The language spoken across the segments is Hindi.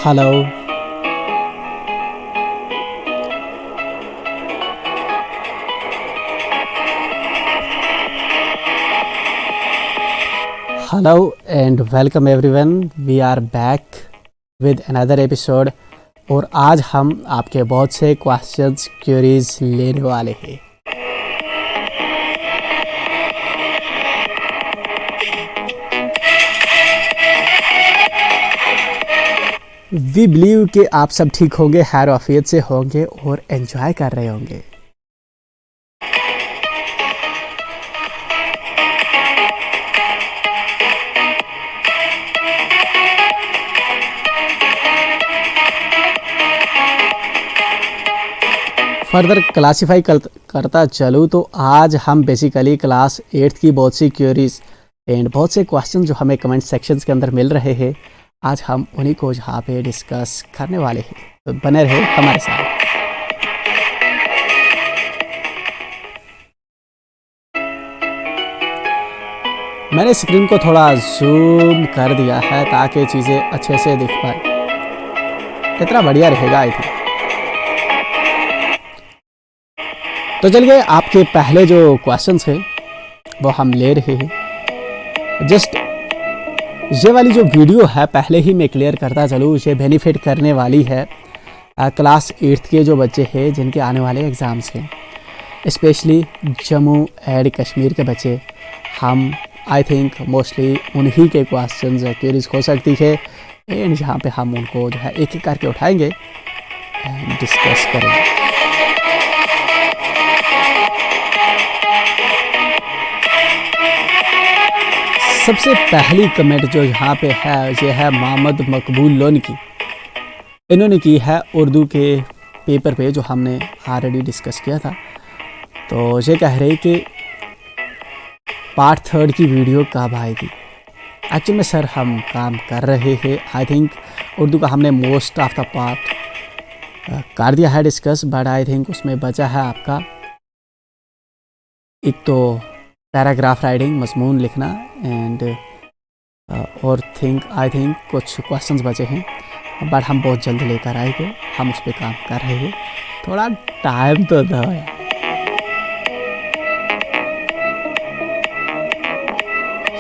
Hello, hello, and welcome everyone. We are back with another episode. और आज हम आपके बहुत से क्वेश्चंस क्वेरीज लेने वाले हैं. वी बिलीव कि आप सब ठीक होंगे, खैर आफियत से होंगे और एंजॉय कर रहे होंगे. फर्दर क्लासीफाई करता चलूँ तो आज हम बेसिकली क्लास 8th की बहुत सी क्वेरीज एंड बहुत से क्वेश्चन जो हमें कमेंट सेक्शंस के अंदर मिल रहे हैं, आज हम उन्हीं को यहाँ पे डिस्कस करने वाले हैं. तो बने रहे हमारे साथ. मैंने स्क्रीन को थोड़ा जूम कर दिया है ताकि चीज़ें अच्छे से दिख पाए. कितना बढ़िया रहेगा आई थिंक. तो चलिए आपके पहले जो क्वेश्चंस हैं वो हम ले रहे हैं. जस्ट ये वाली जो वीडियो है पहले ही मैं क्लियर करता चलूँ, ये बेनिफिट करने वाली है क्लास 8th के जो बच्चे हैं जिनके आने वाले एग्ज़ाम्स हैं, स्पेशली जम्मू एंड कश्मीर के बच्चे. हम आई थिंक मोस्टली उन्हीं के क्वेश्चंस क्वेरीज हो सकती है एंड यहाँ पे हम उनको जो है एक एक करके उठाएंगे एंड डिस्कस करेंगे. सबसे पहली कमेंट जो यहाँ पे है ये है मोहम्मद मकबूल लोन की. इन्होंने की है उर्दू के पेपर पे जो हमने ऑलरेडी डिस्कस किया था. तो ये कह रहे कि पार्ट 3 की वीडियो कब आएगी. एक्चुअली में सर हम काम कर रहे हैं. आई थिंक उर्दू का हमने मोस्ट ऑफ द पार्ट कर दिया है डिस्कस, बट आई थिंक उसमें बचा है आपका एक तो पैराग्राफ राइटिंग, मजमून लिखना एंड और आई थिंक कुछ क्वेश्चंस बचे हैं, बट हम बहुत जल्द लेकर आएंगे. हम उस पर काम कर रहे हैं, थोड़ा टाइम तो दो यार.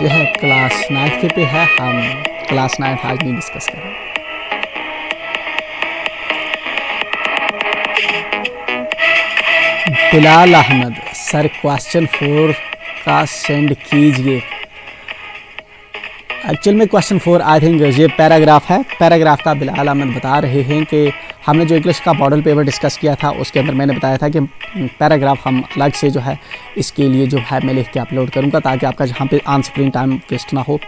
यह है क्लास 9 के पे है. हम क्लास 9 आज नहीं डिस्कस करेंगे. बिलाल अहमद सर क्वेश्चन 4 का सेंड कीजिए. एक्चुअल में क्वेश्चन 4 आई थिंक ये पैराग्राफ है. पैराग्राफ का बिलाल अहमद बता रहे हैं कि हमने जो इंग्लिश का मॉडल पेपर डिस्कस किया था उसके अंदर मैंने बताया था कि पैराग्राफ हम अलग से जो है इसके लिए जो है मैं लिख के अपलोड करूंगा ताकि आपका जहाँ पे ऑन स्क्रीन टाइम वेस्ट ना हो.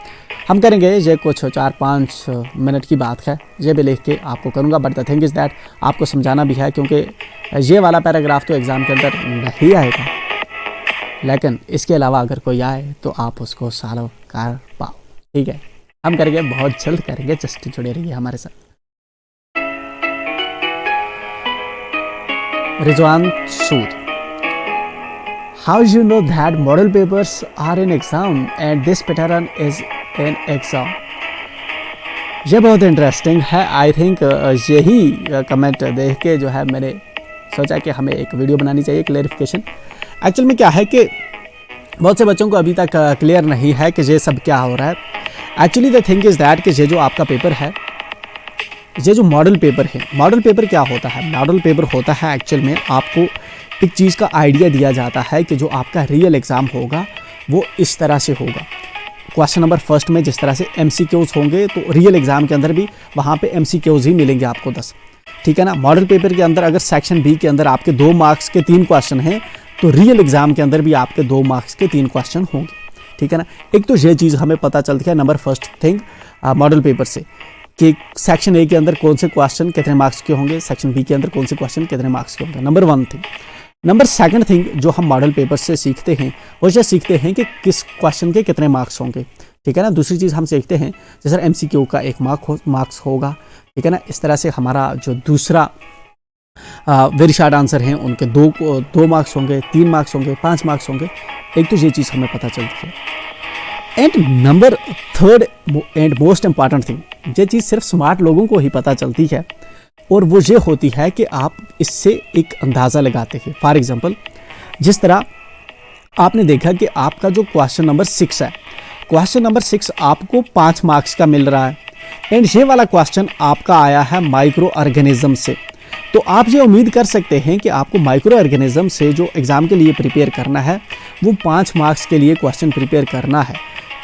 हम करेंगे ये कुछ 4-5 मिनट की बात है, ये भी लिख के आपको करूँगा. But the thing is that आपको समझाना भी है क्योंकि ये वाला पैराग्राफ तो एग्ज़ाम के अंदर नहीं आएगा, लेकिन इसके अलावा अगर कोई आए तो आप उसको सॉल्व कर पाओ. ठीक है, हम करेंगे, बहुत जल्द करेंगे. जस्ट जुड़े रहिए हमारे साथ. Rizwan Sood, how you know that model papers are in exam and this pattern is in exam. ये बहुत इंटरेस्टिंग है. आई थिंक यही कमेंट देख के जो है मैंने सोचा कि हमें एक वीडियो बनानी चाहिए क्लेरिफिकेशन. एक्चुअल में क्या है कि बहुत से बच्चों को अभी तक क्लियर नहीं है कि ये सब क्या हो रहा है. Actually the thing is that कि ये जो आपका पेपर है, ये जो मॉडल पेपर है, मॉडल पेपर क्या होता है? मॉडल पेपर होता है एक्चुअल में आपको एक चीज़ का आइडिया दिया जाता है कि जो आपका रियल एग्ज़ाम होगा वो इस तरह से होगा. क्वेश्चन नंबर फर्स्ट में जिस तरह से MCQs होंगे तो रियल एग्ज़ाम के अंदर भी वहाँ पे MCQs ही मिलेंगे आपको 10. ठीक है ना. मॉडल पेपर के अंदर अगर सेक्शन बी के अंदर आपके 2 मार्क्स के 3 क्वेश्चन हैं तो रियल एग्ज़ाम के अंदर भी आपके 2 मार्क्स के 3 क्वेश्चन होंगे. ठीक है ना. एक तो ये चीज़ हमें पता चलती है number first thing model paper से कि सेक्शन ए के अंदर कौन से क्वेश्चन कितने मार्क्स के होंगे, सेक्शन बी के अंदर कौन से क्वेश्चन कितने मार्क्स के होंगे. Number 1 thing. Number second thing जो हम मॉडल पेपर से सीखते हैं वो ये सीखते हैं कि किस क्वेश्चन के कितने मार्क्स होंगे. ठीक है ना. दूसरी चीज़ हम सीखते हैं जैसे MCQ का 1 मार्क्स होगा. ठीक है ना. इस तरह से हमारा जो दूसरा वेरी शार्ट आंसर हैं उनके 2 मार्क्स होंगे, 3 मार्क्स होंगे, 5 मार्क्स होंगे. एक तो ये चीज़ हमें पता चलती है. And number third and most important thing ये चीज़ सिर्फ स्मार्ट लोगों को ही पता चलती है, और वो ये होती है कि आप इससे एक अंदाज़ा लगाते हैं। फॉर एग्जांपल, जिस तरह आपने देखा कि आपका जो क्वेश्चन नंबर 6 है, क्वेश्चन नंबर 6 आपको 5 मार्क्स का मिल रहा है, एंड ये वाला क्वेश्चन आपका आया है माइक्रो ऑर्गेनिज्म से। तो आप ये उम्मीद कर सकते हैं कि आपको माइक्रो ऑर्गेनिज्म से जो एग्ज़ाम के लिए प्रिपेयर करना है वो 5 मार्क्स के लिए क्वेश्चन प्रिपेयर करना है,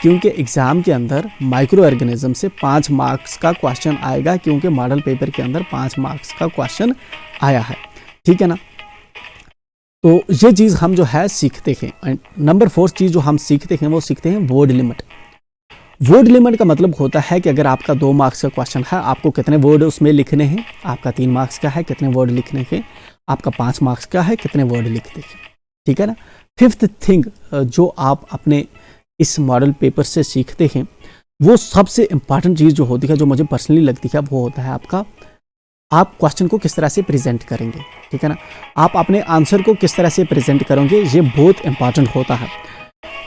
क्योंकि एग्ज़ाम के अंदर माइक्रो ऑर्गेनिज्म से 5 मार्क्स का क्वेश्चन आएगा, क्योंकि मॉडल पेपर के अंदर 5 मार्क्स का क्वेश्चन आया है। ठीक है ना। तो ये चीज़ हम जो है सीखते हैं। एंड नंबर 4 चीज़ जो हम सीखते हैं वो सीखते हैं वर्ड लिमिट। वर्ड लिमिट का मतलब होता है कि अगर आपका 2 मार्क्स का क्वेश्चन है, आपको कितने वर्ड उसमें लिखने हैं, आपका 3 मार्क्स का है कितने वर्ड लिखने हैं, आपका 5 मार्क्स का है कितने वर्ड लिखते हैं। ठीक है ना। 5th थिंग जो आप अपने इस मॉडल पेपर से सीखते हैं, वो सबसे इम्पॉर्टेंट चीज़ जो होती है, जो मुझे पर्सनली लगती है, वो होता है आपका, आप क्वेश्चन को किस तरह से प्रेजेंट करेंगे। ठीक है ना। आप अपने आंसर को किस तरह से प्रेजेंट करेंगे, ये बहुत इंपॉर्टेंट होता है।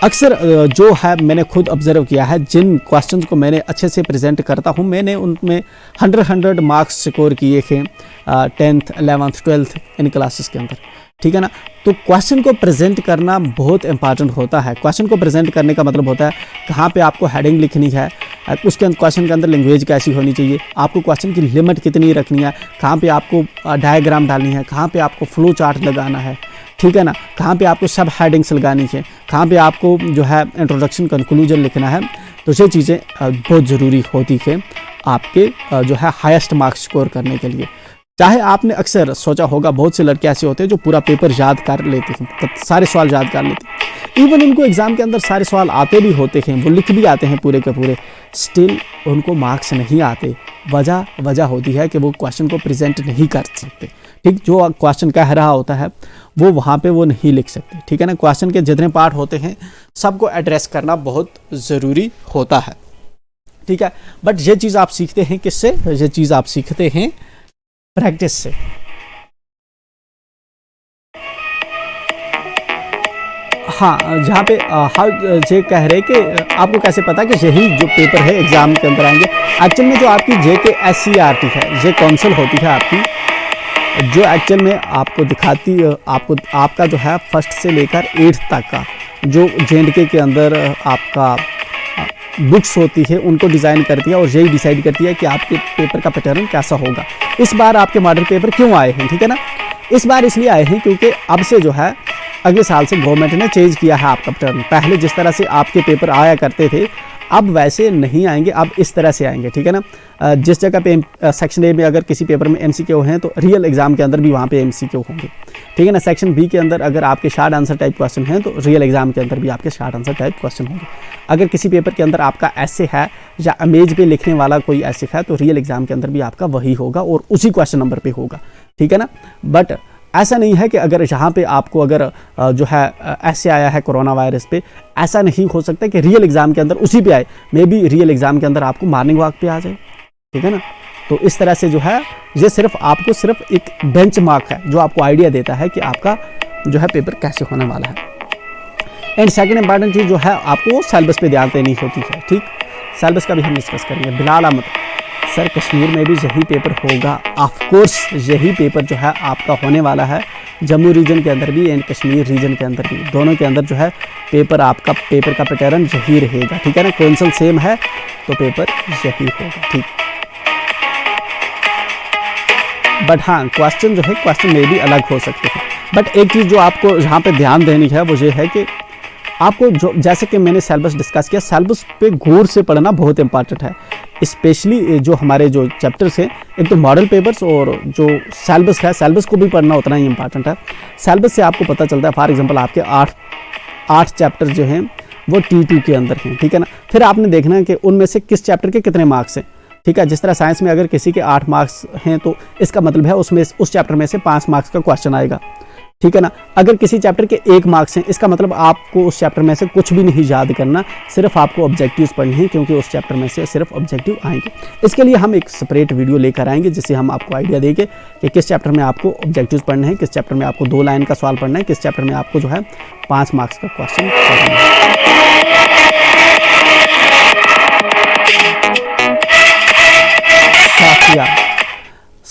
अक्सर जो है मैंने खुद ऑब्जर्व किया है, जिन क्वेश्चंस को मैंने अच्छे से प्रेजेंट करता हूँ, मैंने उनमें 100 मार्क्स स्कोर किए थे 10th 11th 12th इन क्लासेस के अंदर। ठीक है ना। तो क्वेश्चन को प्रेजेंट करना बहुत इंपॉर्टेंट होता है। क्वेश्चन को प्रेजेंट करने का मतलब होता है कहाँ पे आपको हेडिंग लिखनी है, उसके क्वेश्चन के अंदर लैंग्वेज कैसी होनी चाहिए, आपको क्वेश्चन की लिमिट कितनी रखनी है, कहाँ पे आपको डायग्राम डालनी है, कहाँ पे आपको फ्लो चार्ट लगाना है। ठीक है ना। कहाँ पे आपको सब हेडिंग्स लगानी है, कहाँ पे आपको जो है इंट्रोडक्शन कंक्लूजन लिखना है। तो ये चीज़ें बहुत ज़रूरी होती है आपके जो है हाईएस्ट मार्क्स स्कोर करने के लिए। चाहे आपने अक्सर सोचा होगा, बहुत से लड़के ऐसे होते हैं जो पूरा पेपर याद कर लेते हैं, सारे सवाल याद कर लेते हैं, इवन उनको एग्ज़ाम के अंदर सारे सवाल आते भी होते हैं, वो लिख भी आते हैं पूरे के पूरे, स्टिल उनको मार्क्स नहीं आते। वजह होती है कि वो क्वेश्चन को प्रेजेंट नहीं कर सकते। ठीक, जो क्वेश्चन कह रहा होता है वो वहाँ पे वो नहीं लिख सकते। ठीक है ना। क्वेश्चन के जितने पार्ट होते हैं सबको एड्रेस करना बहुत ज़रूरी होता है। ठीक है। बट ये चीज़ आप सीखते हैं किससे, ये चीज़ आप सीखते हैं प्रैक्टिस से। हाँ, जहाँ पे हाउ जे कह रहे कि आपको कैसे पता कि यही जो पेपर है एग्ज़ाम के अंदर आएंगे। एक्चुअल में जो आपकी JKSCERT है, ये काउंसिल होती है आपकी, जो एक्चुअल में आपको दिखाती, आपको आपका जो है 1st से लेकर 8th तक का जो JNK के अंदर आपका बुक्स होती है उनको डिज़ाइन करती है, और यही डिसाइड करती है कि आपके पेपर का पैटर्न कैसा होगा। इस बार आपके मॉडल पेपर क्यों आए हैं, ठीक है ना। इस बार इसलिए आए हैं क्योंकि अब से जो है अगले साल से गवर्नमेंट ने चेंज किया है आपका पैटर्न। पहले जिस तरह से आपके पेपर आया करते थे, अब वैसे नहीं आएंगे, अब इस तरह से आएंगे। ठीक है ना। जिस जगह पे सेक्शन ए में अगर किसी पेपर में MCQ हैं, तो रियल एग्जाम के अंदर भी वहाँ पे MCQ होंगे। ठीक है ना। सेक्शन बी के अंदर अगर आपके शॉर्ट आंसर टाइप क्वेश्चन हैं, तो रियल एग्जाम के अंदर भी आपके शॉर्ट आंसर टाइप क्वेश्चन होंगे। अगर किसी पेपर के अंदर आपका ऐसे है या इमेज पे लिखने वाला कोई ऐसे है, तो रियल एग्जाम के अंदर भी आपका वही होगा और उसी क्वेश्चन नंबर पे होगा। ठीक है ना। बट ऐसा नहीं है कि अगर यहाँ पे आपको अगर जो है ऐसे आया है कोरोना वायरस पे, ऐसा नहीं हो सकता कि रियल एग्जाम के अंदर उसी पे आए। मे बी रियल एग्जाम के अंदर आपको मॉर्निंग वॉक पे आ जाए। ठीक है ना। तो इस तरह से जो है ये सिर्फ आपको सिर्फ एक बेंच मार्क है जो आपको आइडिया देता है कि आपका जो है पेपर कैसे होने वाला है। एंड सेकेंड इंपॉर्टेंट चीज़ जो है आपको सिलेबस पे ध्यान देनी होती है। ठीक, सिलेबस का भी हम डिस्कस करेंगे। बिलाल अहमद सर, कश्मीर में भी यही पेपर होगा? ऑफ कोर्स यही पेपर जो है आपका होने वाला है, जम्मू रीजन के अंदर भी एंड कश्मीर रीजन के अंदर भी, दोनों के अंदर जो है पेपर आपका पेपर का पैटर्न यही रहेगा। ठीक है ना। कौंसल सेम है तो पेपर यही होगा। ठीक, बट हाँ क्वेश्चन जो है क्वेश्चन में भी अलग हो सकते हैं। बट एक चीज़ जो आपको यहाँ पे ध्यान देनी है वो ये है कि आपको जो, जैसे कि मैंने सिलेबस डिस्कस किया, सिलेबस पे गौर से पढ़ना बहुत इंपॉर्टेंट है। स्पेशली जो हमारे जो चैप्टर्स हैं, एक तो मॉडल पेपर्स और जो सिलेबस है, सिलेबस को भी पढ़ना उतना ही इंपॉर्टेंट है। सिलेबस से आपको पता चलता है, फॉर एग्जांपल आपके 8 चैप्टर जो हैं वो T2 के अंदर हैं। ठीक है ना। फिर आपने देखना है कि उनमें से किस चैप्टर के कितने मार्क्स हैं। ठीक है। जिस तरह साइंस में अगर किसी के 8 मार्क्स हैं तो इसका मतलब है उसमें उस चैप्टर में से 5 मार्क्स का क्वेश्चन आएगा। ठीक है ना। अगर किसी चैप्टर के 1 मार्क्स हैं, इसका मतलब आपको उस चैप्टर में से कुछ भी नहीं याद करना, सिर्फ आपको ऑब्जेक्टिव्स पढ़ने हैं, क्योंकि उस चैप्टर में से सिर्फ ऑब्जेक्टिव आएंगे। इसके लिए हम एक सेपरेट वीडियो लेकर आएंगे जिससे हम आपको आइडिया देंगे कि किस चैप्टर में आपको ऑब्जेक्टिव्स पढ़ने हैं, किस चैप्टर में आपको 2 लाइन का सवाल पढ़ना है, किस चैप्टर में आपको जो है 5 मार्क्स का क्वेश्चन पढ़ना है।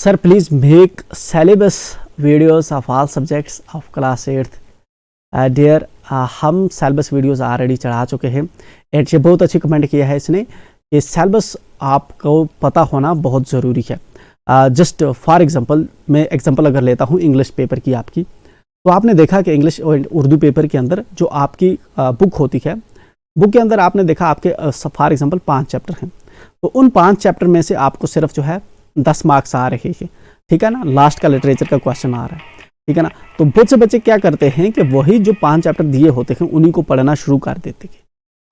Sir, please make syllabus videos of all subjects of class 8th. Dear, हम syllabus videos ऑलरेडी चढ़ा चुके हैं एंड ये बहुत अच्छी कमेंट किया है इसने कि syllabus आपको पता होना बहुत ज़रूरी है। जस्ट फॉर एग्जांपल मैं एग्जांपल अगर लेता हूँ इंग्लिश पेपर की आपकी, तो आपने देखा कि इंग्लिश और उर्दू पेपर के अंदर जो आपकी बुक होती है, बुक के अंदर आपने देखा आपके फॉर एग्जांपल 5 चैप्टर हैं, तो उन 5 चैप्टर में से आपको सिर्फ जो है 10 मार्क्स आ रहे हैं, ठीक है ना। लास्ट का लिटरेचर का क्वेश्चन आ रहा है, ठीक है ना। तो बहुत से बच्चे क्या करते हैं कि वही जो 5 चैप्टर दिए होते हैं उन्हीं को पढ़ना शुरू कर देते हैं,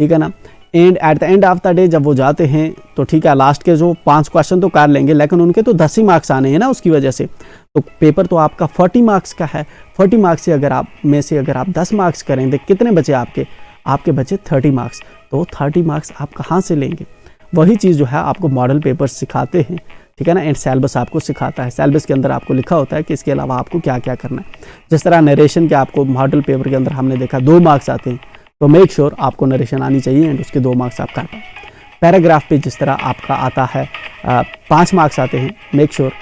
ठीक है ना। And at the end of the day जब वो जाते हैं तो ठीक है, लास्ट के जो 5 क्वेश्चन तो कर लेंगे, लेकिन उनके तो 10 ही मार्क्स आने हैं ना उसकी वजह से। तो पेपर तो आपका 40 मार्क्स का है, 40 मार्क्स से अगर आप 10 मार्क्स करें तो कितने बचे आपके बचे 30 मार्क्स। तो 30 मार्क्स आप कहाँ से लेंगे? वही चीज़ जो है आपको मॉडल पेपर सिखाते हैं, ठीक है ना। एंड सिलेबस आपको सिखाता है, सिलेबस के अंदर आपको लिखा होता है कि इसके अलावा आपको क्या क्या करना है। जिस तरह नरेशन के आपको मॉडल पेपर के अंदर हमने देखा 2 मार्क्स आते हैं, तो मेक श्योर आपको नरेशन आनी चाहिए एंड उसके 2 मार्क्स आप कर पाएँ। पैराग्राफ पे जिस तरह आपका आता है 5 मार्क्स आते हैं, मेक श्योर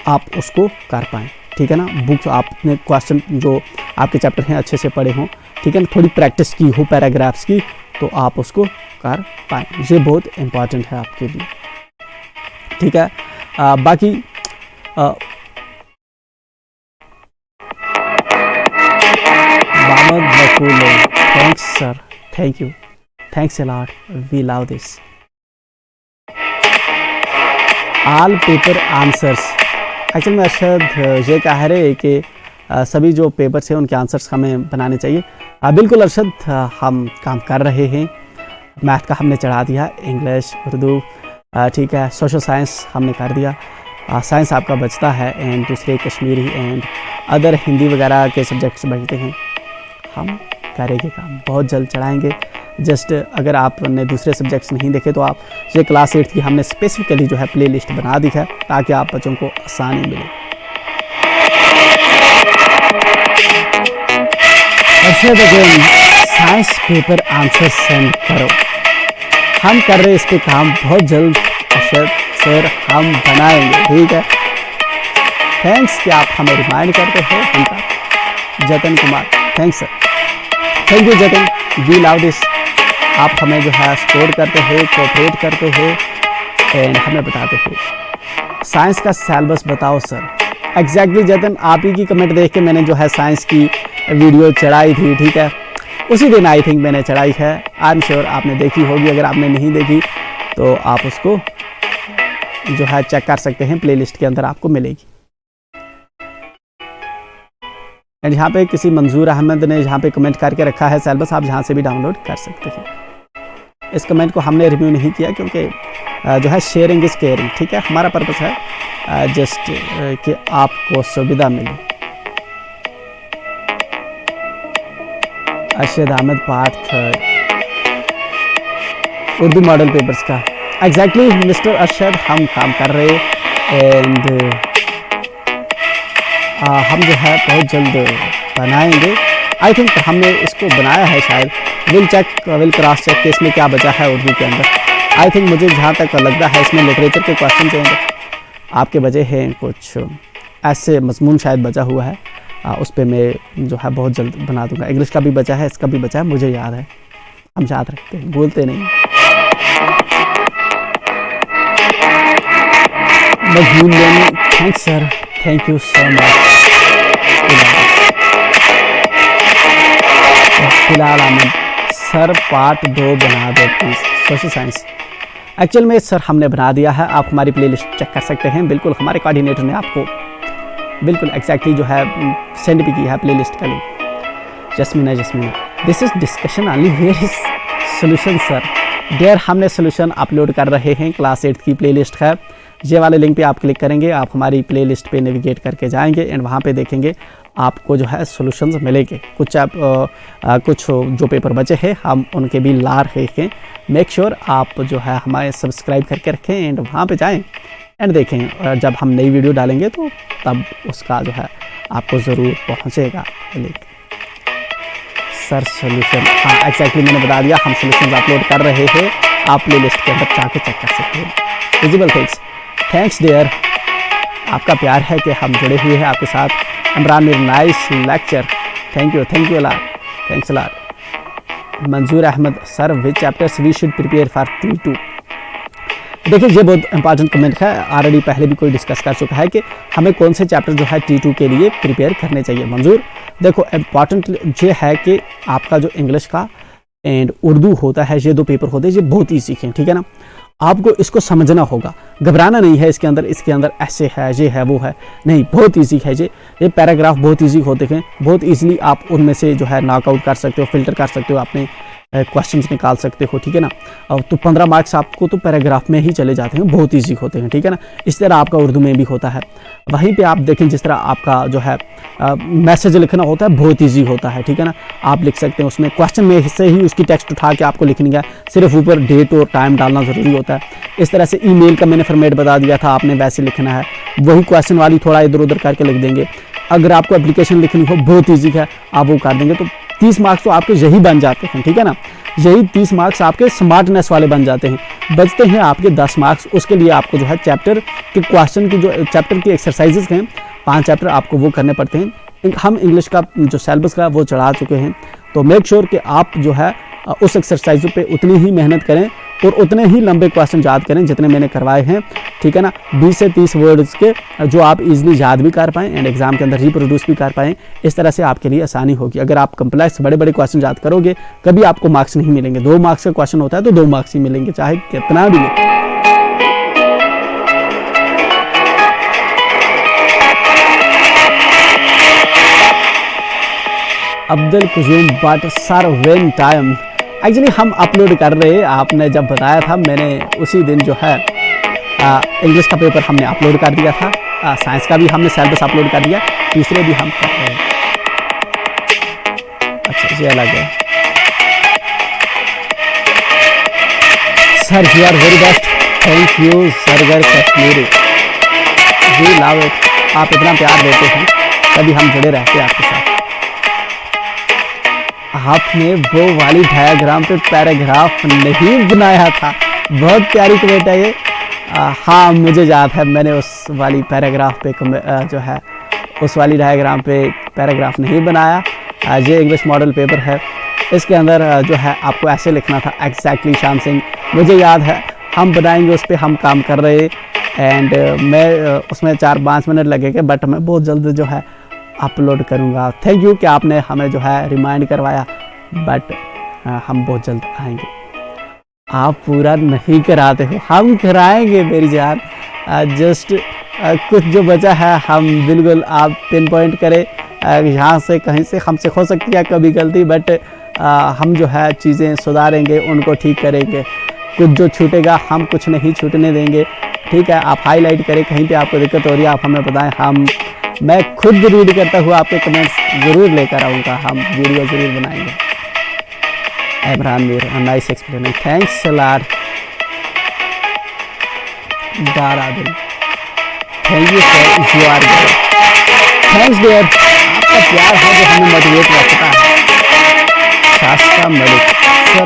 आप उसको कर पाएँ, ठीक है ना। बुक्स आपने क्वेश्चन जो आपके चैप्टर हैं अच्छे से पढ़े हों, ठीक है ना, थोड़ी प्रैक्टिस की हो पैराग्राफ्स की, तो आप उसको कर पाएँ। ये बहुत इम्पॉर्टेंट है आपके लिए, ठीक है। बाकी Mohammed Bakul, thanks sir, thank you, thanks a lot, we love this. All paper answers, actual में अरशद ये कह रहे हैं कि सभी जो पेपर्स हैं उनके आंसर्स हमें बनाने चाहिए। बिल्कुल अरशद, हम काम कर रहे हैं। मैथ का हमने चढ़ा दिया, इंग्लिश, उर्दू, ठीक है, सोशल साइंस हमने कर दिया, साइंस आपका बचता है एंड दूसरे कश्मीरी एंड अदर हिंदी वगैरह के सब्जेक्ट्स बचते हैं। हम करेंगे काम, बहुत जल्द चढ़ाएंगे। जस्ट अगर आपने दूसरे सब्जेक्ट्स नहीं देखे तो आप ये क्लास 8 की हमने स्पेसिफिकली जो है प्ले लिस्ट बना दी है ताकि आप बच्चों को आसानी मिले। साइंस पेपर आंसर सेंड करो, हम कर रहे हैं इस पर काम, बहुत जल्द अरशद सर हम बनाएंगे, ठीक है। थैंक्स कि आप हमें रिमाइंड करते हो। उनका जतन Kumar, thanks sir, thank you जतन, वी लव दिस। आप हमें जो है सपोर्ट करते हो, कोऑपरेट करते हो एंड हमें बताते हो। साइंस का सिलेबस बताओ सर। एग्जैक्टली जतन, आप ही की कमेंट देख के मैंने जो है साइंस की वीडियो चढ़ाई थी, ठीक है, उसी दिन आई थिंक मैंने चढ़ाई है। आई एम श्योर आपने देखी होगी, अगर आपने नहीं देखी तो आप उसको जो है चेक कर सकते हैं, प्लेलिस्ट के अंदर आपको मिलेगी। एंड यहाँ पे किसी मंजूर अहमद ने यहाँ पे कमेंट करके रखा है सिलेबस, आप जहाँ से भी डाउनलोड कर सकते हैं। इस कमेंट को हमने रिव्यू नहीं किया क्योंकि जो है शेयरिंग इज केयरिंग, ठीक है। हमारा पर्पस है जस्ट कि आपको सुविधा मिले। Arshad Ahmed part 3 Urdu model papers का, एग्जैक्टली मिस्टर अरशद, हम काम कर रहे एंड हम जो है बहुत जल्द बनाएंगे। आई थिंक हमने इसको बनाया है शायद, विल क्रॉस चेक के इसमें क्या बचा है उर्दू के अंदर। आई थिंक मुझे जहाँ तक लगता है इसमें लिटरेचर के क्वेश्चन जो हैं आपके बचे हैं, कुछ ऐसे मजमून शायद बचा हुआ है, उस पर मैं जो है बहुत जल्द बना दूंगा। इंग्लिश का भी बचा है, इसका भी बचा है, मुझे याद है, हम याद रखते हैं, भूलते नहीं। Thanks sir, thank you so much. फिलहाल अहमद सर पार्ट 2 बना दो प्लीज़, सोशल साइंस। एक्चुअल में सर हमने बना दिया है, आप हमारी प्लेलिस्ट चेक कर सकते हैं। बिल्कुल हमारे कोऑर्डिनेटर ने आपको बिल्कुल एग्जैक्टली जो है सेंड भी किया है प्लेलिस्ट का link. Jasmina this is discussion only, where is solution sir? There हमने सोल्यूशन अपलोड कर रहे हैं, क्लास 8 की प्लेलिस्ट है, ये वाले लिंक पे आप क्लिक करेंगे, आप हमारी प्लेलिस्ट पे नेविगेट करके जाएंगे एंड वहाँ पे देखेंगे आपको जो है सॉल्यूशंस मिलेंगे। कुछ जो पेपर बचे हैं हम उनके भी ला रहे हैं। मेक श्योर आप जो है हमारे सब्सक्राइब करके रखें एंड वहाँ पे जाएं एंड देखें, जब हम नई वीडियो डालेंगे तो तब उसका जो है आपको ज़रूर पहुँचेगा लिंक। सर सॉल्यूशन, हाँ एग्जैक्टली मैंने बता दिया, हम सॉल्यूशंस अपलोड कर रहे हैं, आप प्ले लिस्ट के अंदर जाके चेक कर सकते हैं। विजिबल थिंग्स, थैंक्स डियर आपका प्यार है कि हम जुड़े हुए हैं आपके साथ। Imran Mir, nice lecture, thank you lot, thanks lot. Manzoor Ahmad, sir which chapters we should prepare for T2। देखिए ये बहुत इंपॉर्टेंट कमेंट है, ऑलरेडी पहले भी कोई डिस्कस कर चुका है कि हमें कौन से चैप्टर जो है T2 के लिए प्रिपेयर करने चाहिए। मंजूर, देखो इम्पॉर्टेंट ये है कि आपका जो इंग्लिश का एंड उर्दू होता है, ये 2 पेपर होते हैं, ये बहुत ईजी हैं, ठीक है ना। आपको इसको समझना होगा, घबराना नहीं है इसके अंदर ऐसे है, ये है, वो है, नहीं, बहुत ईजी है ये पैराग्राफ बहुत ईजी होते हैं, बहुत ईजिली आप उनमें से जो है नॉकआउट कर सकते हो, फिल्टर कर सकते हो, अपने क्वेश्चंस निकाल सकते हो, ठीक है ना। तो 15 मार्क्स आपको तो पैराग्राफ में ही चले जाते हैं, बहुत ईजी होते हैं, ठीक है ना। इस तरह आपका उर्दू में भी होता है। वहीं पे आप देखें जिस तरह आपका जो है मैसेज लिखना होता है, बहुत ईजी होता है, ठीक है ना। आप लिख सकते हैं उसमें क्वेश्चन में से ही उसकी टेक्स्ट उठा के आपको लिखनी है, सिर्फ ऊपर डेट और टाइम डालना ज़रूरी होता है। इस तरह से ईमेल का मैंने फॉर्मेट बता दिया था, आपने वैसे लिखना है, वही क्वेश्चन वाली थोड़ा इधर उधर करके लिख देंगे। अगर आपको एप्लीकेशन लिखनी हो, बहुत ईजी है, आप वो कर देंगे तो 30 मार्क्स तो आपके यही बन जाते हैं, ठीक है ना। यही 30 मार्क्स आपके स्मार्टनेस वाले बन जाते हैं। बचते हैं आपके 10 मार्क्स, उसके लिए आपको जो है चैप्टर के क्वेश्चन की जो चैप्टर की एक्सरसाइजेस हैं, 5 चैप्टर आपको वो करने पड़ते हैं। हम इंग्लिश का जो सिलेबस का वो चढ़ा चुके हैं, तो मेक श्योर कि आप जो है उस एक्सरसाइजों पे उतनी ही मेहनत करें और उतने ही लंबे क्वेश्चन याद करें जितने मैंने करवाए हैं, ठीक है ना। 20 से 30 वर्ड्स के जो आप इजीली याद भी कर पाएँ एंड एग्जाम के अंदर रिप्रोड्यूस भी कर पाएँ, इस तरह से आपके लिए आसानी होगी। अगर आप कंप्लेक्स बड़े बड़े क्वेश्चन याद करोगे, कभी आपको मार्क्स नहीं मिलेंगे। 2 मार्क्स का क्वेश्चन होता है तो 2 मार्क्स ही मिलेंगे, चाहे कितना भी लिखे। Abdul Kujum but sir when time, actually हम अपलोड कर रहे हैं, आपने जब बताया था मैंने उसी दिन जो है इंग्लिश का पेपर हमने अपलोड कर दिया था, साइंस का भी हमने सिलेबस अपलोड कर दिया, तीसरे भी हम कर रहे हैं। अच्छा ये अलग है sir, you are very best, thank you Sargar Kashmiri, we love it. आप इतना प्यार देते हैं तभी हम जुड़े रहते हैं आपके साथ। आपने वो वाली डायग्राम पे पैराग्राफ नहीं बनाया था, बहुत प्यारी कमेंट है ये। हाँ मुझे याद है, मैंने उस वाली पैराग्राफ पे जो है उस वाली डायग्राम पे पैराग्राफ नहीं बनाया। ये इंग्लिश मॉडल पेपर है, इसके अंदर जो है आपको ऐसे लिखना था एग्जैक्टली। शाम सिंह, मुझे याद है, हम बनाएंगे, उस पर हम काम कर रहे एंड मैं उसमें 4-5 मिनट लगेंगे, बट मैं बहुत जल्द जो है अपलोड करूँगा। थैंक यू कि आपने हमें जो है रिमाइंड करवाया, बट हम बहुत जल्द आएंगे। आप पूरा नहीं कराते हो, हम कराएंगे मेरी जान। जस्ट कुछ जो बचा है हम बिल्कुल आप पिन पॉइंट करें, यहाँ से कहीं से हमसे हो सकती है कभी गलती, बट हम जो है चीज़ें सुधारेंगे, उनको ठीक करेंगे। कुछ जो छूटेगा हम कुछ नहीं छूटने देंगे, ठीक है। आप हाईलाइट करें, कहीं पे आपको दिक्कत हो रही है आप हमें बताएं, मैं खुद रीड करता हुआ आपके कमेंट्स ज़रूर लेकर आऊँगा, हम वीडियो ज़रूर बनाएंगे। Imran Mir, nice explaining, thanks lot. Dara Dil, thank you sir, you are good, thanks dear. आपका प्यार है जो हमें मोटिवेट रखता है। Shastra Malik sir,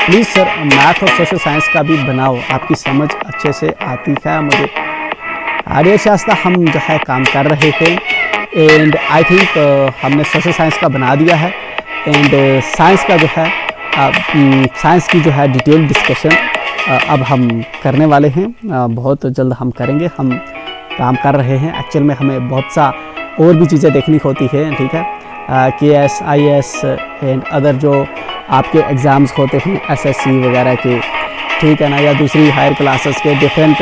please sir math और सोशल साइंस का भी बनाओ, आपकी समझ अच्छे से आती है मुझे। आर्य शास्त्रा हम जो है काम कर रहे थे एंड आई थिंक हमने सोशल साइंस का बना दिया है एंड साइंस का जो है साइंस की जो है डिटेल डिस्कशन अब हम करने वाले हैं, बहुत जल्द हम करेंगे। हम काम कर रहे हैं, एक्चुअल में हमें बहुत सा और भी चीज़ें देखनी होती है, ठीक है। KS IS एंड अदर जो आपके एग्ज़ाम्स होते हैं SSC वगैरह के, ठीक है ना, या दूसरी हायर क्लासेस के डिफरेंट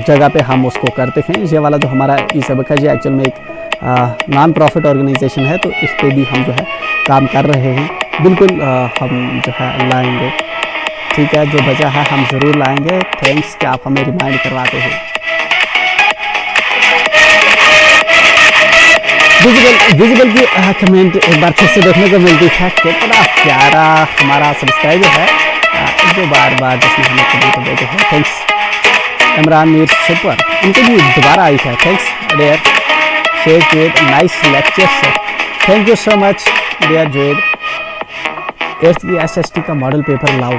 जगह पे हम उसको करते हैं। ये वाला जो हमारा ई सबक है, ये एक्चुअल में एक नॉन प्रॉफिट ऑर्गेनाइजेशन है, तो इस पे भी हम जो है काम कर रहे हैं। बिल्कुल हम जो है लाएंगे, ठीक है, जो बचा है हम ज़रूर लाएंगे। थैंक्स कि आप हमें रिमाइंड करवाते हैं। विजिबल की कमेंट एक बार फिर से देखने को मिलती है, कितना प्यारा हमारा सब्सक्राइबर है जो बार बार जिसमें हमें कमेंट देते हैं। थैंक्स इमरान मीर, सुपर, उनके भी दोबारा आई है। Thanks dear Sher Juaid, nice lecture sir, thank you so much dear Juaid. 8th की SST का मॉडल पेपर लाओ।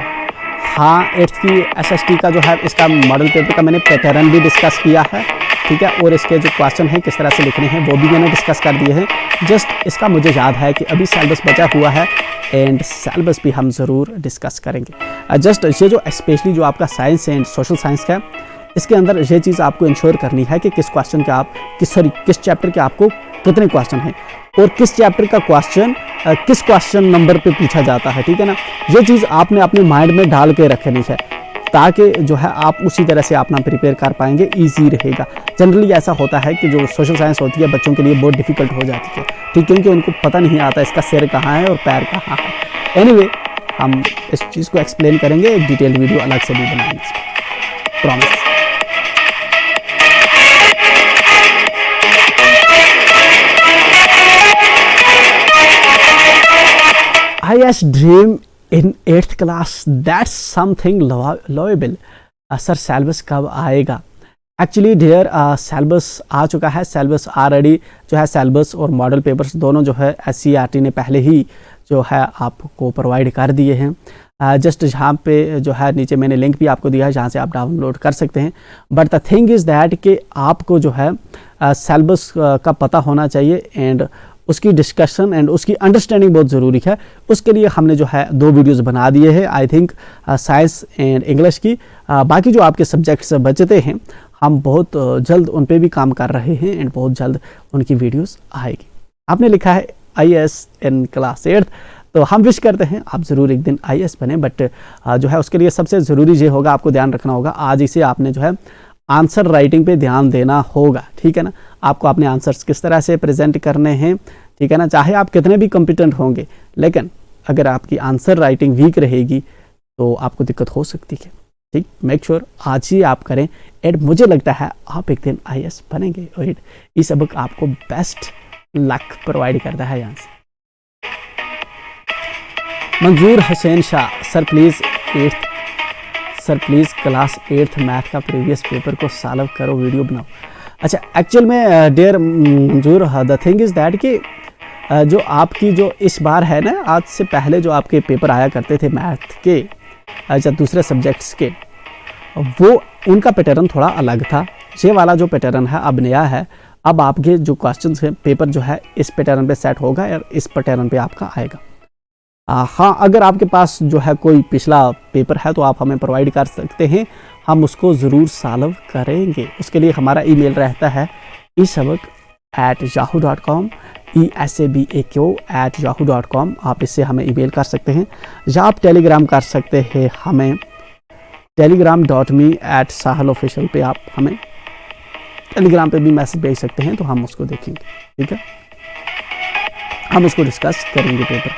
हाँ 8th की SST का जो है इसका मॉडल पेपर का मैंने पैटर्न भी डिस्कस किया है ठीक है। और इसके जो क्वेश्चन हैं किस तरह से लिखने हैं वो भी मैंने डिस्कस कर दिए हैं। जस्ट इसका मुझे याद है कि अभी सिलेबस बचा हुआ है एंड सिलेबस भी हम ज़रूर डिस्कस करेंगे। जस्ट ये जो स्पेशली जो आपका साइंस एंड सोशल साइंस का है, इसके अंदर ये चीज़ आपको इंश्योर करनी है कि किस क्वेश्चन के आप किस चैप्टर के आपको कितने क्वेश्चन हैं और किस चैप्टर का क्वेश्चन किस क्वेश्चन नंबर पे पूछा जाता है, ठीक है ना। ये चीज़ आपने अपने माइंड में डाल के रखनी है ताकि जो है आप उसी तरह से अपना प्रिपेयर कर पाएंगे, ईजी रहेगा। जनरली ऐसा होता है कि जो सोशल साइंस होती है बच्चों के लिए बहुत डिफिकल्ट हो जाती है, ठीक, क्योंकि उनको पता नहीं आता इसका सिर कहाँ है और पैर कहाँ है। एनीवे, हम इस चीज़ को एक्सप्लेन करेंगे, एक डिटेल्ड वीडियो अलग से भी बनाएंगे, promise. highest dream in 8th class, that's something lovable। Sir syllabus कब आएगा? एक्चुअली डियर सिलेबस आ चुका है। सिलेबस ऑलरेडी जो है सिलेबस और मॉडल पेपर्स दोनों जो है SCERT ने पहले ही जो है आपको प्रोवाइड कर दिए हैं। जस्ट जहाँ पे जो है नीचे मैंने लिंक भी आपको दिया है जहाँ से आप डाउनलोड कर सकते हैं। But the thing is that कि आपको जो है सिलेबस का पता होना चाहिए एंड उसकी डिस्कशन एंड उसकी अंडरस्टैंडिंग बहुत ज़रूरी है। उसके लिए हमने जो है 2 वीडियोस बना दिए हैं, I think science and English की। बाकी जो आपके सब्जेक्ट्स बचते हैं हम बहुत जल्द उन पे भी काम कर रहे हैं एंड बहुत जल्द उनकी वीडियोस आएगी। आपने लिखा है IAS इन क्लास 8th, तो हम विश करते हैं आप ज़रूर एक दिन IAS बने। बट जो है उसके लिए सबसे ज़रूरी ये होगा, आपको ध्यान रखना होगा, आज इसे आपने जो है आंसर राइटिंग पे ध्यान देना होगा, ठीक है ना। आपको अपने आंसर्स किस तरह से प्रेजेंट करने हैं, ठीक है ना। चाहे आप कितने भी कॉम्पिटेंट होंगे, लेकिन अगर आपकी आंसर राइटिंग वीक रहेगी तो आपको दिक्कत हो सकती है, ठीक। मेक श्योर आज ही आप करें एंड मुझे लगता है आप एक दिन IAS बनेंगे और ये सबक आपको बेस्ट लक प्रोवाइड करता है। यहाँ से मंजूर Hussain Shah, sir please class 8th math का प्रीवियस पेपर को सॉल्व करो, वीडियो बनाओ। अच्छा, एक्चुअल में डियर मंजूर, द थिंग इज़ दैट कि जो आपकी जो इस बार है ना, आज से पहले जो आपके पेपर आया करते थे मैथ के, अच्छा दूसरे सब्जेक्ट्स के, वो उनका पैटर्न थोड़ा अलग था। ये वाला जो पैटर्न है अब नया है। अब आपके जो क्वेश्चंस हैं पेपर जो है इस पैटर्न पे सेट होगा और इस पैटर्न पे आपका आएगा। हाँ, अगर आपके पास जो है कोई पिछला पेपर है तो आप हमें प्रोवाइड कर सकते हैं, हम उसको ज़रूर सॉल्व करेंगे। उसके लिए हमारा ईमेल रहता है esabak@yahoo.com, esabaq@yahoo.com। आप इससे हमें ईमेल कर सकते हैं या आप टेलीग्राम कर सकते हैं हमें telegram.me@sahalofficial पे। आप हमें टेलीग्राम पे भी मैसेज भेज सकते हैं तो हम उसको देखेंगे, ठीक है। हम उसको डिस्कस करेंगे पेपर।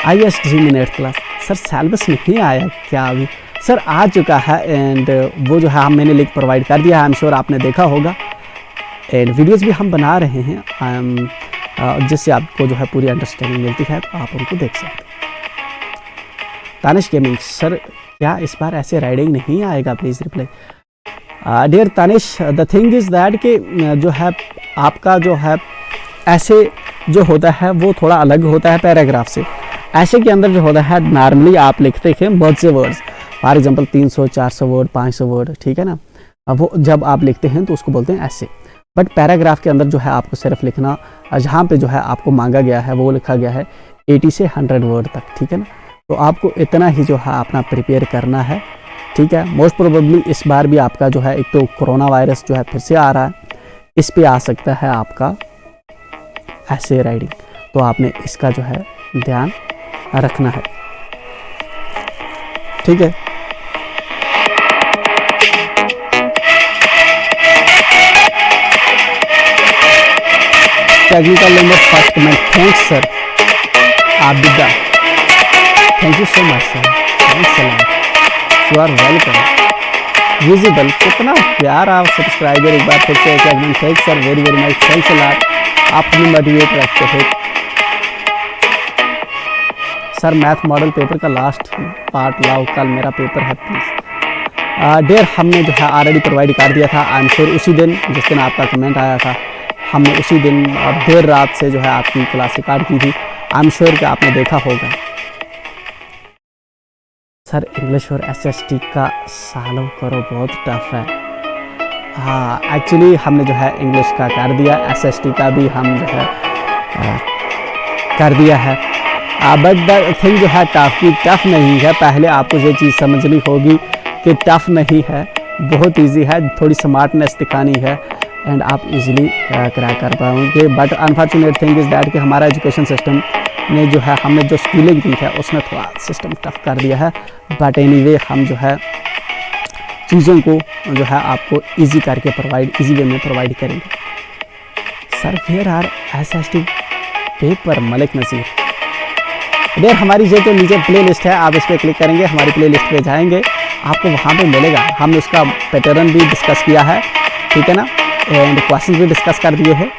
IAS ड्रीम इन 8th क्लास, सर सिलेबस नहीं आया क्या? अभी सर आ चुका है एंड वो जो है मैंने लिंक प्रोवाइड कर दिया है, आई एम श्योर आपने देखा होगा। एंड वीडियोस भी हम बना रहे हैं जिससे आपको जो है पूरी अंडरस्टैंडिंग मिलती है, तो आप उनको देख सकते हैं। तानिश गेमिंग, सर क्या इस बार ऐसे राइडिंग नहीं आएगा? Please reply. Dear Tanish, the thing is that कि जो है आपका जो है ऐसे जो होता है वो थोड़ा अलग होता है पैराग्राफ से। ऐसे के अंदर जो होता है नॉर्मली आप लिखते हैं बहुत से words, for example 300 400 word 500 word, ठीक है ना। वो जब आप लिखते हैं तो उसको बोलते हैं ऐसे। बट पैराग्राफ के अंदर जो है आपको सिर्फ लिखना, जहाँ पे जो है आपको मांगा गया है वो लिखा गया है 80 से 100 वर्ड तक, ठीक है ना। तो आपको इतना ही जो है अपना प्रिपेयर करना है, ठीक है। मोस्ट प्रोबेबली इस बार भी आपका जो है एक तो कोरोना वायरस जो है फिर से आ रहा है, इस पे आ सकता है आपका ऐसे राइटिंग, तो आपने इसका जो है ध्यान रखना है, ठीक है। Technical number first comment, thanks sir Abida, thank you so much sir, thanks a lot, you are welcome. Visible, कितना प्यारा सब्सक्राइबर, एक बार फिर से comment, thanks sir, very very much, thanks a lot, आप हमें मोटिवेट रखते हैं। सर मैथ मॉडल पेपर का लास्ट पार्ट लाओ, कल मेरा पेपर है प्लीज़। डेयर हमने जो है ऑलरेडी प्रोवाइड कर दिया था, आई एम श्योर उसी दिन जिस दिन आपका कमेंट आया था हमने उसी दिन देर रात से जो है आपकी क्लास रिकॉर्ड की थी, आई एम श्योर कि आपने देखा होगा। सर इंग्लिश और SST का सॉल्व करो, बहुत टफ है। हाँ एक्चुअली हमने जो है इंग्लिश का कर दिया, SST का भी हम जो है कर दिया है। बट द थिंग जो है टफ नहीं है। पहले आपको ये चीज़ समझनी होगी कि टफ नहीं है, बहुत इजी है, थोड़ी स्मार्टनेस दिखानी है एंड आप इजीली क्रैक कर पाओगे। But unfortunate thing is that कि हमारा एजुकेशन सिस्टम ने जो है हमें जो स्कूलिंग दी है उसने थोड़ा सिस्टम टफ कर दिया है। बट एनीवे हम जो है चीज़ों को जो है आपको इजी करके इजी वे में प्रोवाइड करेंगे। Sir where are SST paper Malik Nazir. देर हमारी जो नीचे प्ले लिस्ट है, आप इस पर क्लिक करेंगे, हमारी प्ले लिस्ट पे जाएंगे, आपको वहाँ पे मिलेगा। हमने उसका पैटर्न भी डिस्कस किया है, ठीक है ना, एंड क्वेश्चन भी डिस्कस कर दिए हैं।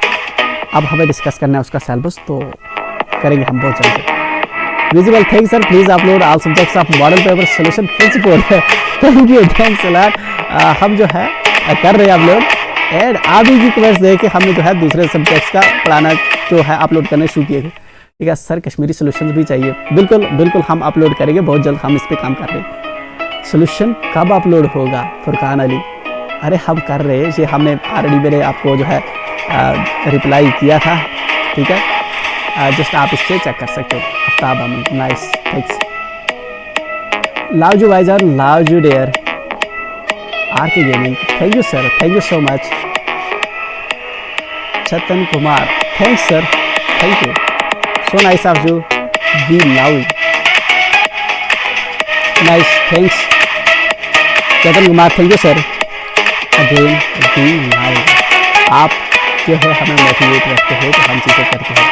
अब हमें डिस्कस करना है उसका सिलेबस, तो करेंगे हम बहुत जल्दी। Visible thanks sir, please upload all subjects of model paper solution principal. Thank you, thanks a lot. हम जो है कर रहे हैं अपलोड एंड आप ही रिक्वेस्ट दे के हमने जो है दूसरे सब्जेक्ट्स का पढ़ाना जो है अपलोड करने शुरू किए थे। ठीक है सर, कश्मीरी सोल्यूशन भी चाहिए। बिल्कुल बिल्कुल हम अपलोड करेंगे बहुत जल्द, हम इस पर काम कर रहे हैं। सोल्यूशन कब अपलोड होगा फुरकान अली? अरे हम कर रहे हैं ये, हमने ऑलरेडी मेरे आपको जो है रिप्लाई किया था, ठीक है, जस्ट आप इससे चेक कर सकते हो। Aftab Aman, nice, thanks. लावजू भाईजान, Lavju dear, RK gaming, thank you sir, thank you so much. Chhatan Kumar, thanks sir, thank you, so nice of you, we love you, nice, thanks Chhatan Kumar, thank you sir, again we love you. आप जो है हमें मोटिवेट रखते हो तो हम चीज़ें करते हैं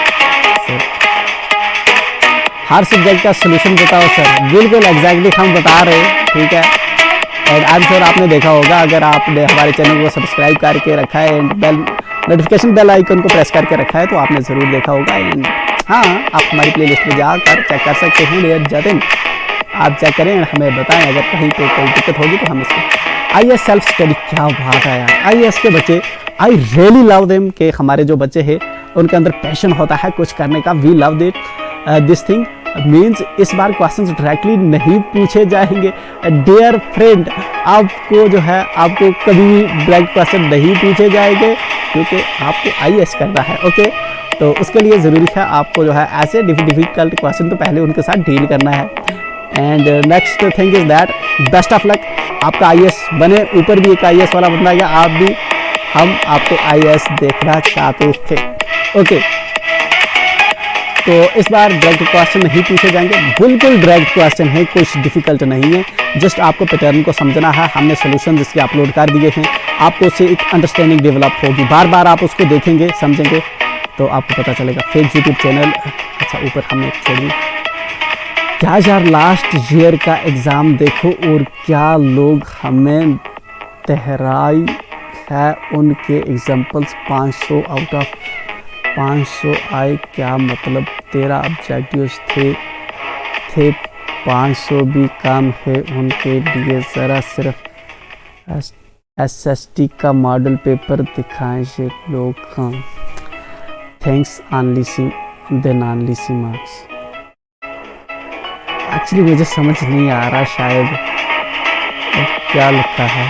सर। हर सब्जेक्ट का सोल्यूशन बताओ सर। बिल्कुल एग्जैक्टली हम बता रहे हैं, ठीक है, एंड आई एम श्योर आपने देखा होगा, अगर आपने हमारे चैनल को सब्सक्राइब करके रखा है एंड नोटिफिकेशन बेल आइकन को प्रेस करके रखा है तो आपने ज़रूर देखा होगा। एंड हाँ, आप हमारी प्लेलिस्ट में जाकर चेक कर सकते हैं। डियर जतिन, आप चेक करें, हमें बताएं अगर कहीं पे कोई दिक्कत होगी तो हम इसको। IAS सेल्फ स्टडी, क्या बात है यार। IAS के बच्चे, आई रियली लव देम, कि हमारे जो बच्चे हैं उनके अंदर पैशन होता है कुछ करने का। We love this thing means इस बार क्वेश्चन डायरेक्टली नहीं पूछे जाएंगे। डियर फ्रेंड, आपको जो है आपको कभी भी डायरेक्ट क्वेश्चन नहीं पूछे जाएंगे क्योंकि आपको IAS करना है, ओके। तो उसके लिए ज़रूरी है आपको जो है ऐसे डिफ़िकल्ट क्वेश्चन तो पहले उनके साथ डील करना है। And next thing is that best of luck, आपका IAS बने। ऊपर भी एक IAS वाला बंदा गया, आप भी, हम आपको IAS देखना चाहते थे, ओके। तो इस बार डायरेक्ट क्वेश्चन नहीं पूछे जाएंगे, बिल्कुल डायरेक्ट क्वेश्चन है, कुछ डिफिकल्ट नहीं है, जस्ट आपको पैटर्न को समझना है। हमने सोल्यूशन जिसके अपलोड कर दिए हैं, आपको उससे एक अंडरस्टैंडिंग डेवलप होगी। बार बार आप उसको देखेंगे, समझेंगे तो आपको पता चलेगा। फेक यूट्यूब चैनल, अच्छा ऊपर हमने छोड़ी। क्या यार, लास्ट ईयर का एग्ज़ाम देखो और क्या लोग हमें तहराई है, उनके एग्जाम्पल्स 500 आउट ऑफ 500 आए। क्या मतलब तेरा ऑब्जेक्टिव्स थे 500 भी कम है उनके लिए। ज़रा सिर्फ SST का मॉडल पेपर दिखाएं ये लोग। हाँ, थैंक्स ऑनली सी मार्क्स। एक्चुअली मुझे समझ नहीं आ रहा, शायद क्या लिखा है।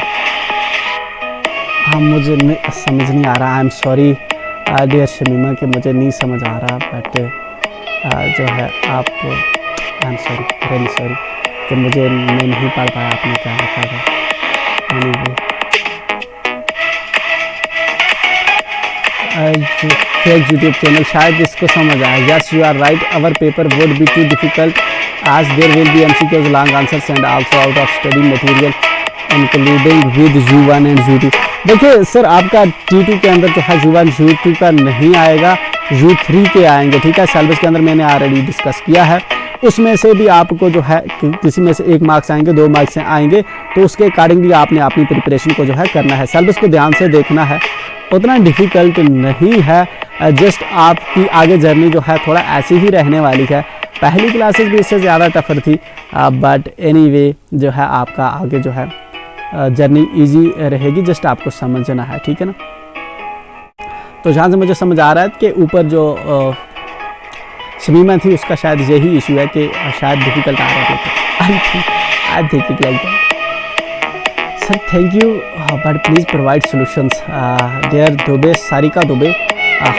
हाँ, मुझे समझ नहीं आ रहा। I am sorry dear Shamima, कि मुझे नहीं समझ आ रहा, बट जो है आप, आई एम सॉरी, रियली सॉरी कि मैं नहीं पढ़ पाया आपने क्या लिखा था। एनीवे, फेक यूट्यूब चैनल, शायद इसको समझ आया। Yes you are right, our paper would be too difficult as there will be MCQs, long answers and also out of study material including with U1 and U2। देखिए सर, आपका T2 के अंदर जो है U1 U2 का नहीं आएगा, U3 के आएंगे, ठीक है। सिलेबस के अंदर मैंने ऑलरेडी डिस्कस किया है, उसमें से भी आपको जो है किसी में से 1 मार्क्स आएंगे, 2 मार्क्स आएंगे, तो उसके अकॉर्डिंगली आपने अपनी प्रिपरेशन को जो है करना है। सिलेबस को ध्यान से देखना है, उतना डिफ़िकल्ट नहीं है, जस्ट आपकी आगे जर्नी जो है थोड़ा ऐसी ही रहने वाली है। पहली क्लासेस भी इससे ज़्यादा टफर थी, बट एनीवे जो है आपका आगे जो है जर्नी इजी रहेगी, जस्ट आपको समझना है, ठीक है ना। तो जहाँ से मुझे समझ आ रहा है कि ऊपर जो शमीमा थी उसका शायद यही इशू है कि शायद डिफ़िकल्ट आ रहा है। I think it like that. Sir thank you but please provide solutions there Dubey Sarika Dubey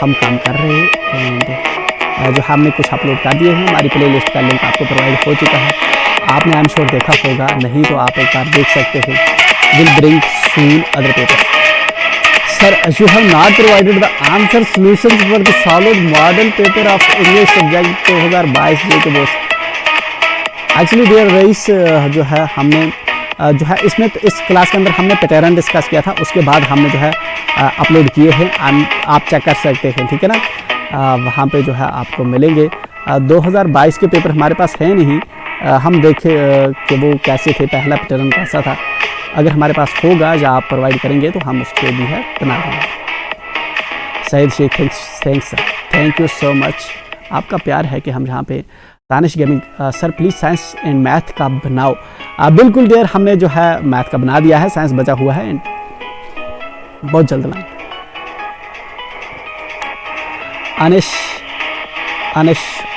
हम काम कर रहे हैं एंड जो हमने कुछ अपलोड कर दिए हैं, हमारी प्ले लिस्ट का लिंक आपको प्रोवाइड हो चुका है, आपने आई एम श्योर देखा होगा, नहीं तो आप एक बार देख सकते हैं। Will bring soon other paper. Sir you have not provided the answer solutions for the solid model paper of English subject 2022 जे के बोस। एक्चुअली डियर रईस जो है हमने जो है इसमें तो इस क्लास के अंदर हमने पैटर्न डिस्कस किया था, उसके बाद हमने जो है अपलोड किए हैं, आप चेक कर सकते हैं, ठीक है ना। वहाँ पे जो है आपको मिलेंगे। 2022 के पेपर हमारे पास है नहीं, हम देखें कि वो कैसे थे, पहला पैटर्न कैसा था। अगर हमारे पास होगा या आप प्रोवाइड करेंगे तो हम उसको भी है बना देंगे। Sayeed Shaikh thanks sir, thank you so much. आपका प्यार है कि हम यहाँ पे Danish gaming sir please science and math का बनाओ। बिल्कुल डियर, हमने जो है मैथ का बना दिया है, साइंस बचा हुआ है एंड बहुत जल्द लाएंगे।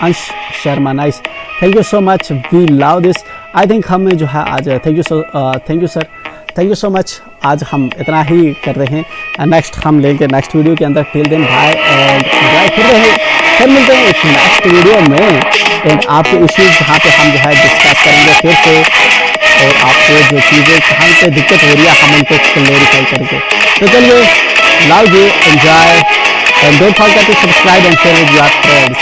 Ansh Sharma nice, thank you so much, we love this. I think हमें जो है आज thank you sir, thank you so much. आज हम इतना ही कर रहे हैं, नेक्स्ट हम लेंगे नेक्स्ट वीडियो के अंदर। Till then bye and enjoy कर रहे हैं, फिर मिलते हैं एक नेक्स्ट वीडियो में एंड आपके इश्यूज जहाँ पे हम जो है डिस्कस करेंगे फिर से, और आपको जो चीज़ें कहाँ पे दिक्कत हो रही है हम उनको क्लेरिफाई करेंगे। तो चलिए, love you, enjoy and don't forget to subscribe and share with your friends.